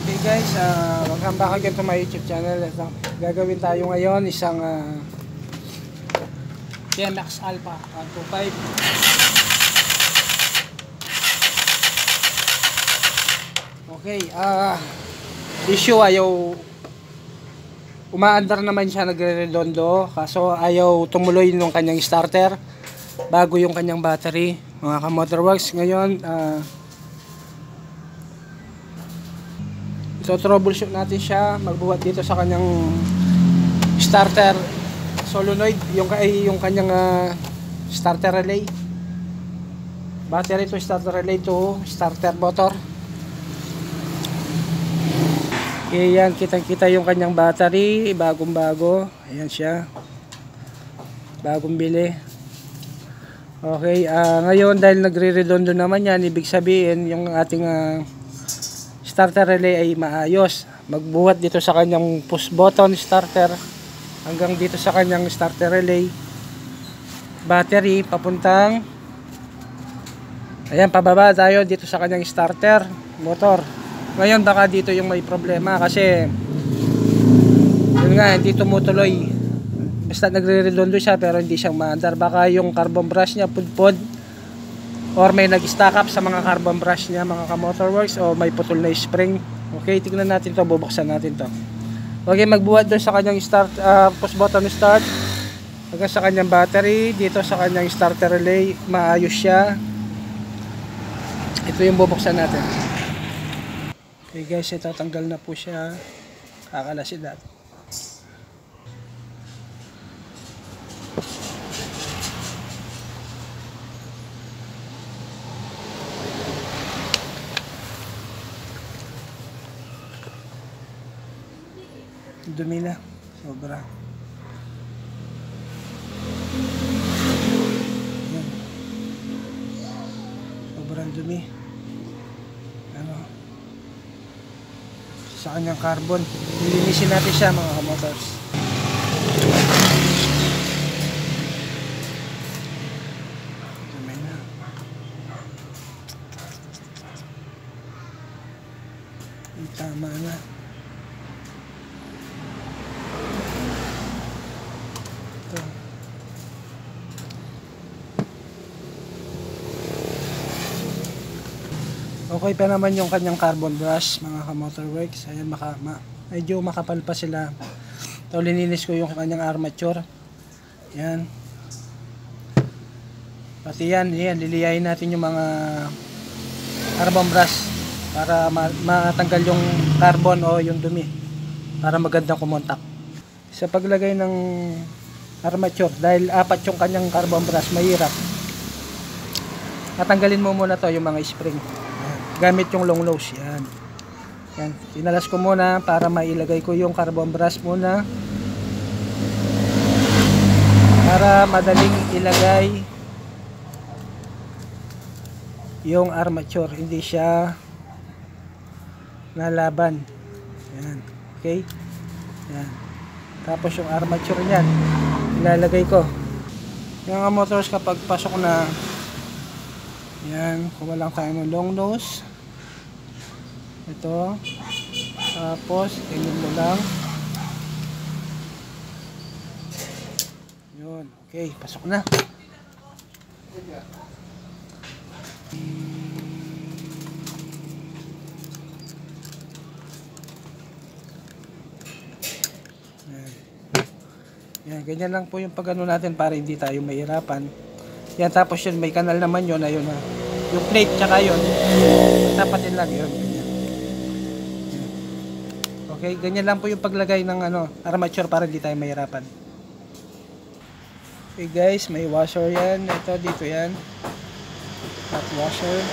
Okay guys, welcome back again to my YouTube channel. Gagawin tayo ngayon isang TMX Alpha 125. Okay, issue ayaw umaandar naman siya, nagre-redondo, kaso ayaw tumuloy ng kanyang starter bago yung kanyang battery, mga ka-motorworks. Ngayon so troubleshoot natin siya, magbuhat dito sa kanyang starter solenoid, yung kanyang starter relay, battery to starter relay to starter motor. Okay, yan, kitang-kita yung kanyang battery, bagong-bago. Ayan siya, bagong bili. Okay, ngayon dahil nagre-redondo naman yan, ibig sabihin yung ating starter relay ay maayos. Magbuhat dito sa kanyang push button starter hanggang dito sa kanyang starter relay, battery papuntang, ayan, pababa tayo dito sa kanyang starter motor. Ngayon baka dito yung may problema kasi yun nga, hindi tumutuloy. Basta nagre-redondo siya pero hindi siyang maandar. Baka yung carbon brush niya pudpod, or may nag-stack up sa mga carbon brush niya, mga ka-motorworks, o may putol na spring. Okay, tignan natin to, bubuksan natin to. Okay, magbuhat doon sa kanyang start, push button start hanggang sa kanyang battery, dito sa kanyang starter relay, maayos siya. Ito yung bubuksan natin. Okay guys, ito tanggal na po siya, kakalasidad. Dumi na, sobra. Yan. Sobrang dumi. Ano? Sa kanyang carbon. Lilinisin natin siya, mga kamotors. Dumi na. Tama na. Okay pa naman yung kanyang carbon brush, mga ka-motorworks. Ayan, medyo makapal pa sila. So lininis ko yung kanyang armature. Yan. Pati yan, liliyahin natin yung mga carbon brush para matanggal yung carbon o yung dumi, para magandang kumontak. Sa paglagay ng armature, dahil apat yung kanyang carbon brush, mahirap. Natanggalin mo muna to, yung mga spring. Gamit yung long nose, yan. Yan, tinalas ko muna para mailagay ko yung carbon brush muna, para madaling ilagay yung armature, hindi siya nalaban. Yan, okay? Yan. Tapos yung armature niyan, ilalagay ko. Yung mga motors kapag pasok na, yan, kuha lang tayo ng long nose. Ito. Tapos, tingin mo lang. Yun. Okay, pasok na. Yan, ganyan lang po yung pag-ano natin para hindi tayo mahirapan. Yan, tapos yun, may kanal naman yun, ayun na. Yung plate, tsaka yun, tapatin lang yun. Ganyan. Okay, ganyan lang po yung paglagay ng armature para hindi tayo mahirapan. Okay guys, may washer yan. Ito, dito yan. Hot washer.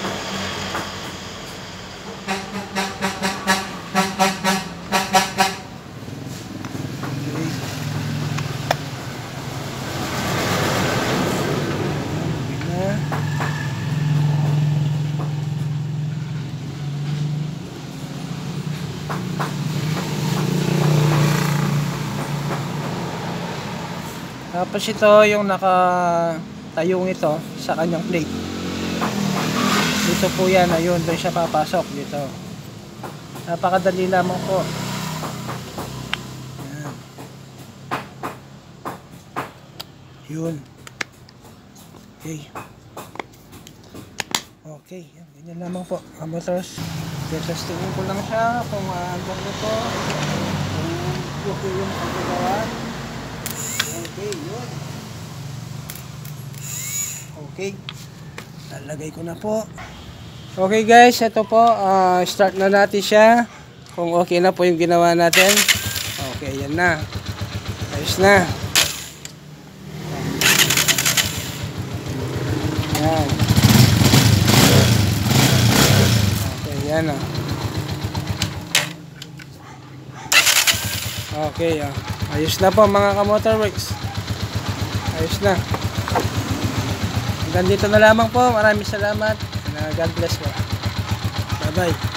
Tapos ito yung nakatayong ito sa kanyang plate. Dito po yan, ayun, doon siya papasok dito. Napakadali lamang po. Yun. Okay. Okay. Ganyan lamang po. Motors. Testingin ko lang siya kung hanggang nito. Kung okay yung paggawa. Okay. Yun. Okay. Lalagay ko na po. Okay guys. Ito po. Start na natin siya. Kung okay na po yung ginawa natin. Okay. Yan na. Ayos na. Yan. Okay, yan o. Okay, ayos na po mga ka-motorworks. Ayos na. Hanggang dito na lamang po. Maraming salamat. God bless po. Bye-bye.